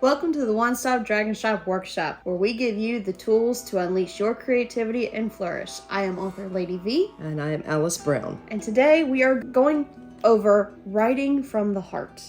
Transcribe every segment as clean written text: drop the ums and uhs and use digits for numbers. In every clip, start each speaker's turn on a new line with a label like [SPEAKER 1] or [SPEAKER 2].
[SPEAKER 1] Welcome to the One Stop Dragon Shop Workshop, where we give you the tools to unleash your creativity and flourish. I am author Lady V.
[SPEAKER 2] And I am Alice Brown.
[SPEAKER 1] And today we are going over writing from the heart.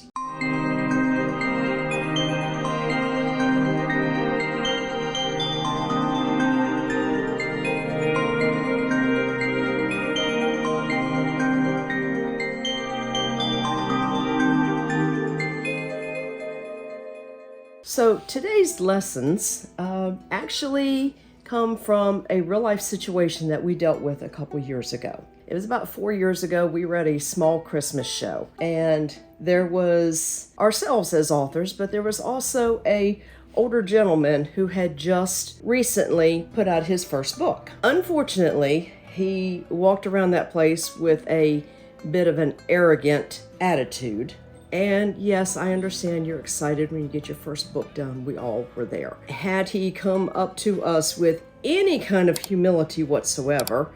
[SPEAKER 2] So today's lessons actually come from a real life situation that we dealt with a couple years ago. It was about 4 years ago. We were at a small Christmas show, and there was ourselves as authors, but there was also a older gentleman who had just recently put out his first book. Unfortunately, he walked around that place with a bit of an arrogant attitude. And yes, I understand you're excited when you get your first book done. We all were there. Had he come up to us with any kind of humility whatsoever,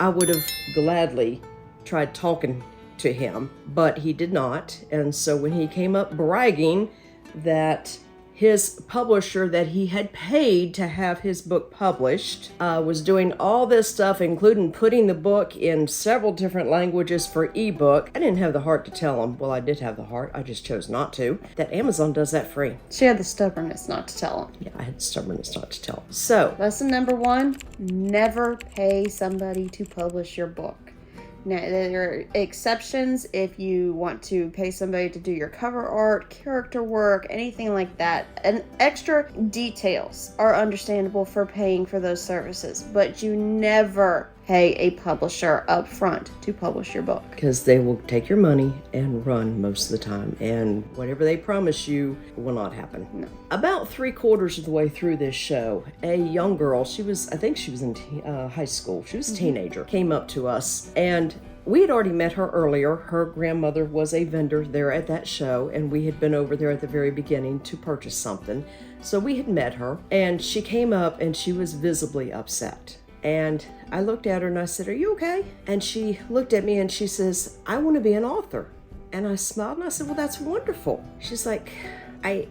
[SPEAKER 2] I would have gladly tried talking to him, but he did not. And so when he came up bragging that his publisher that he had paid to have his book published was doing all this stuff, including putting the book in several different languages for ebook. I didn't have the heart to tell him, well, I did have the heart, I just chose not to, that Amazon does that free.
[SPEAKER 1] She had the stubbornness not to tell him.
[SPEAKER 2] Yeah, I had stubbornness not to tell him. So,
[SPEAKER 1] lesson number 1, never pay somebody to publish your book. Now, there are exceptions if you want to pay somebody to do your cover art, character work, anything like that. And extra details are understandable for paying for those services, but you never pay a publisher up front to publish your book.
[SPEAKER 2] Because they will take your money and run most of the time, and whatever they promise you will not happen.
[SPEAKER 1] No.
[SPEAKER 2] About 3/4 of the way through this show, a young girl, I think she was in high school, she was a teenager, came up to us, and we had already met her earlier. Her grandmother was a vendor there at that show, and we had been over there at the very beginning to purchase something. So we had met her, and she came up and she was visibly upset. And I looked at her and I said, "Are you okay?" And she looked at me and she says, "I want to be an author." And I smiled and I said, "Well, that's wonderful." She's like, I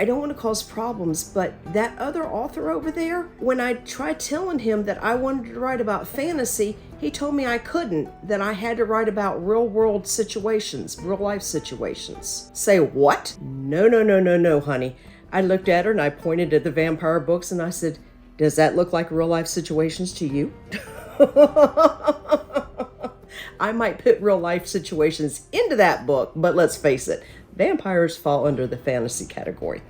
[SPEAKER 2] don't want to cause problems, but that other author over there, when I tried telling him that I wanted to write about fantasy, he told me I couldn't, that I had to write about real world situations, real life situations." Say what? No, honey. I looked at her and I pointed at the vampire books and I said, "Does that look like real life situations to you?" I might put real life situations into that book, but let's face it, vampires fall under the fantasy category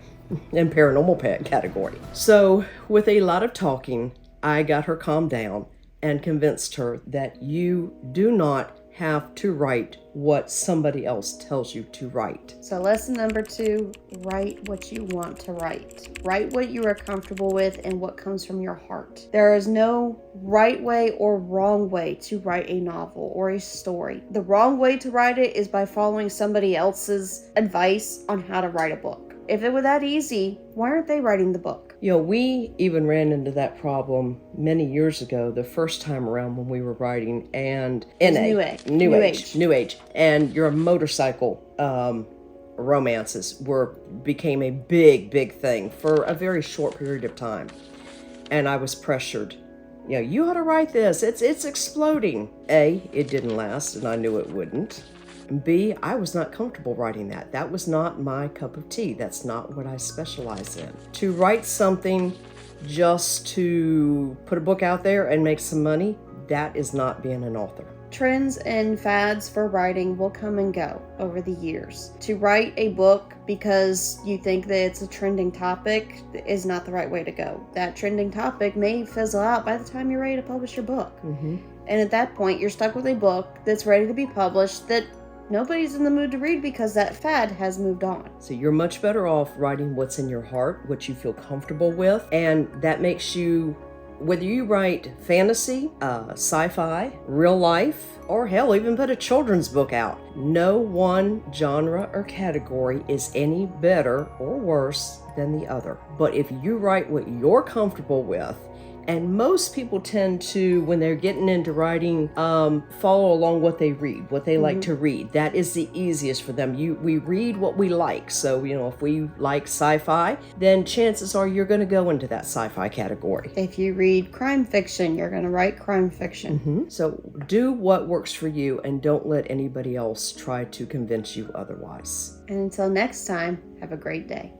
[SPEAKER 2] and paranormal category. So with a lot of talking, I got her calmed down and convinced her that you do not have to write what somebody else tells you to write.
[SPEAKER 1] So lesson number 2, write what you want to write. Write what you are comfortable with and what comes from your heart. There is no right way or wrong way to write a novel or a story. The wrong way to write it is by following somebody else's advice on how to write a book. If it were that easy, why aren't they writing the book?
[SPEAKER 2] You know, we even ran into that problem many years ago, the first time around when we were writing, and New Age, and your motorcycle romances became a big thing for a very short period of time, and I was pressured. You know, you ought to write this. It's exploding. A, it didn't last, and I knew it wouldn't. B, I was not comfortable writing that. That was not my cup of tea. That's not what I specialize in. To write something just to put a book out there and make some money, that is not being an author.
[SPEAKER 1] Trends and fads for writing will come and go over the years. To write a book because you think that it's a trending topic is not the right way to go. That trending topic may fizzle out by the time you're ready to publish your book. And at that point, you're stuck with a book that's ready to be published that nobody's in the mood to read because that fad has moved on.
[SPEAKER 2] So you're much better off writing what's in your heart, what you feel comfortable with, and that makes you, whether you write fantasy, sci-fi, real life, or hell, even put a children's book out, No one genre or category is any better or worse than the other. But if you write what you're comfortable with, and most people tend to, when they're getting into writing, follow along what they read, what they like to read. That is the easiest for them. We read what we like. So, if we like sci-fi, then chances are you're going to go into that sci-fi category.
[SPEAKER 1] If you read crime fiction, you're going to write crime fiction.
[SPEAKER 2] So do what works for you and don't let anybody else try to convince you otherwise.
[SPEAKER 1] And until next time, have a great day.